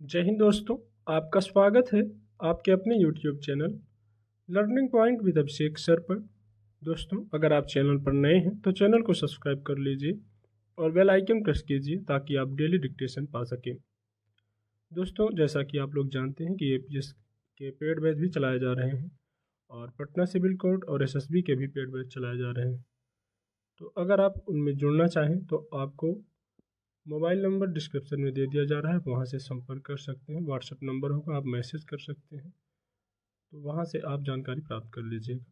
जय हिंद दोस्तों। आपका स्वागत है आपके अपने YouTube channel learning point with Abhishek sir पर। दोस्तों, अगर आप चैनल पर नए हैं तो चैनल को सब्सक्राइब कर लीजिए और बेल आइकन प्रेस कीजिए ताकि आप डेली डिक्टेशन पा सकें। दोस्तों, जैसा कि आप लोग जानते हैं कि APS के पेड बैच भी चलाए जा रहे हैं और पटना सिविल कोर्ट और SSB के भी पेड बैच चलाए जा रहे हैं। तो अगर आप उनमें जुड़ना चाहें तो आपको मोबाइल नंबर डिस्क्रिप्शन में दे दिया जा रहा है, वहाँ से संपर्क कर सकते हैं। व्हाट्सएप नंबर होगा, आप मैसेज कर सकते हैं, तो वहाँ से आप जानकारी प्राप्त कर लीजिएगा।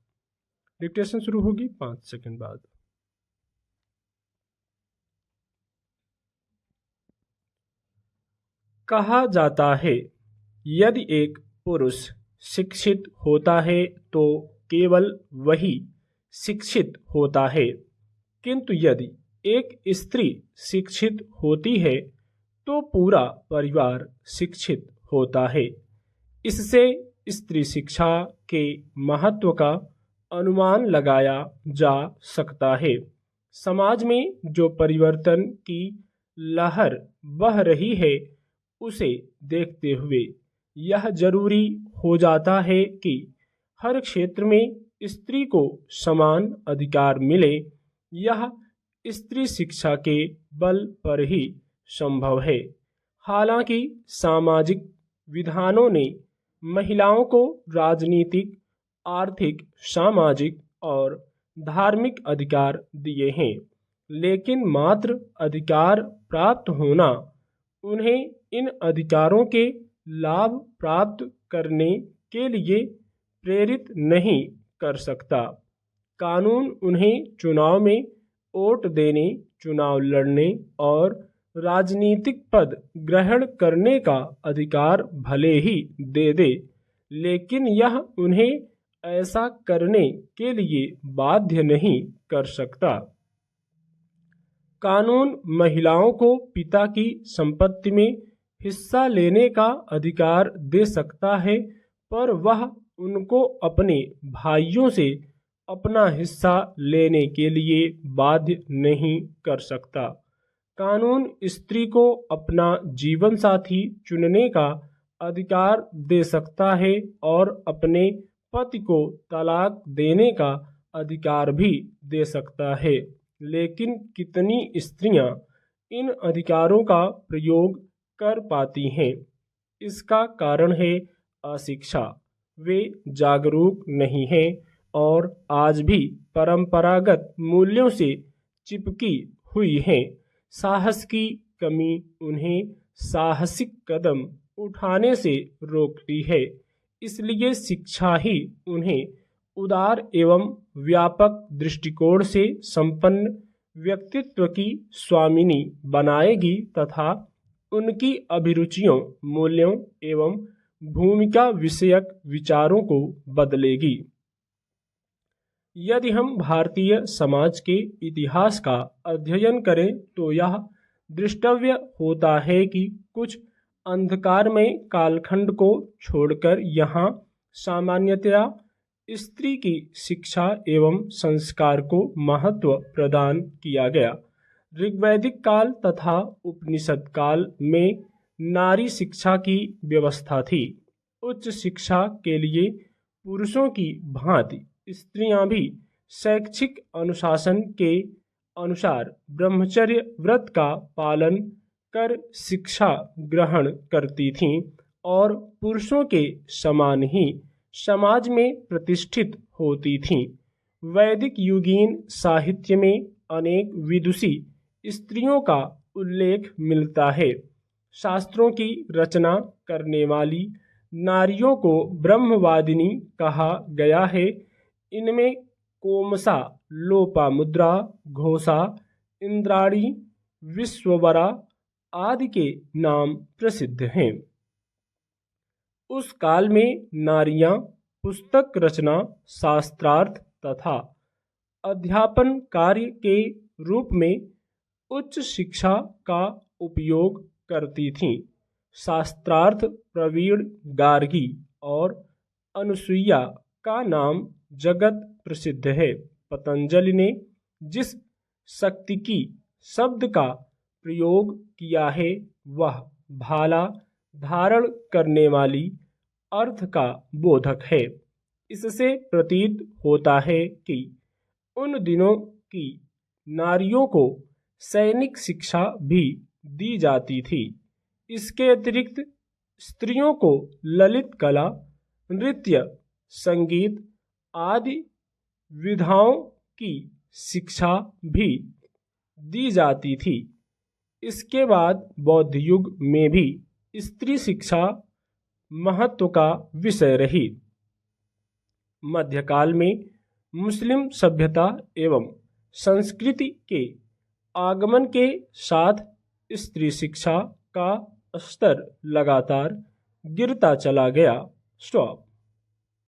डिक्टेशन शुरू होगी 5 सेकंड बाद। कहा जाता है यदि एक पुरुष शिक्षित होता है तो केवल वही शिक्षित होता है, किंतु यदि एक स्त्री शिक्षित होती है तो पूरा परिवार शिक्षित होता है। इससे स्त्री शिक्षा के महत्व का अनुमान लगाया जा सकता है। समाज में जो परिवर्तन की लहर बह रही है उसे देखते हुए यह जरूरी हो जाता है कि हर क्षेत्र में स्त्री को समान अधिकार मिले। यह स्त्री शिक्षा के बल पर ही संभव है। हालांकि सामाजिक विधानों ने महिलाओं को राजनीतिक, आर्थिक, सामाजिक और धार्मिक अधिकार दिए हैं, लेकिन मात्र अधिकार प्राप्त होना उन्हें इन अधिकारों के लाभ प्राप्त करने के लिए प्रेरित नहीं कर सकता। कानून उन्हें चुनाव में वोट देने, चुनाव लड़ने और राजनीतिक पद ग्रहण करने का अधिकार भले ही दे दे, लेकिन यह उन्हें ऐसा करने के लिए बाध्य नहीं कर सकता। कानून महिलाओं को पिता की संपत्ति में हिस्सा लेने का अधिकार दे सकता है, पर वह उनको अपने भाइयों से अपना हिस्सा लेने के लिए बाध्य नहीं कर सकता। कानून स्त्री को अपना जीवन साथी चुनने का अधिकार दे सकता है और अपने पति को तलाक देने का अधिकार भी दे सकता है, लेकिन कितनी स्त्रियां इन अधिकारों का प्रयोग कर पाती हैं? इसका कारण है अशिक्षा। वे जागरूक नहीं हैं और आज भी परंपरागत मूल्यों से चिपकी हुई हैं। साहस की कमी उन्हें साहसिक कदम उठाने से रोकती है। इसलिए शिक्षा ही उन्हें उदार एवं व्यापक दृष्टिकोण से संपन्न व्यक्तित्व की स्वामिनी बनाएगी तथा उनकी अभिरुचियों, मूल्यों एवं भूमिका विषयक विचारों को बदलेगी। यदि हम भारतीय समाज के इतिहास का अध्ययन करें तो यह दृष्टव्य होता है कि कुछ अंधकारमय कालखंड को छोड़कर यहाँ सामान्यतया स्त्री की शिक्षा एवं संस्कार को महत्व प्रदान किया गया। ऋग्वैदिक काल तथा उपनिषद काल में नारी शिक्षा की व्यवस्था थी। उच्च शिक्षा के लिए पुरुषों की भांति स्त्रियां भी शैक्षिक अनुशासन के अनुसार ब्रह्मचर्य व्रत का पालन कर शिक्षा ग्रहण करती थीं और पुरुषों के समान ही समाज में प्रतिष्ठित होती थीं। वैदिक युगीन साहित्य में अनेक विदुषी स्त्रियों का उल्लेख मिलता है। शास्त्रों की रचना करने वाली नारियों को ब्रह्मवादिनी कहा गया है। इनमें कोमसा, लोपामुद्रा, घोषा, इंद्राणी, विश्ववरा आदि के नाम प्रसिद्ध हैं। उस काल में नारियां पुस्तक रचना, शास्त्रार्थ तथा अध्यापन कार्य के रूप में उच्च शिक्षा का उपयोग करती थीं। शास्त्रार्थ प्रवीण गार्गी और अनुसुईया का नाम जगत प्रसिद्ध है। पतंजलि ने जिस शक्तिकी शब्द का प्रयोग किया है वह भाला धारण करने वाली अर्थ का बोधक है। इससे प्रतीत होता है कि उन दिनों की नारियों को सैनिक शिक्षा भी दी जाती थी। इसके अतिरिक्त स्त्रियों को ललित कला, नृत्य, संगीत आदि विधाओं की शिक्षा भी दी जाती थी। इसके बाद बौद्ध युग में भी स्त्री शिक्षा महत्व का विषय रही। मध्यकाल में मुस्लिम सभ्यता एवं संस्कृति के आगमन के साथ स्त्री शिक्षा का स्तर लगातार गिरता चला गया। स्टॉप।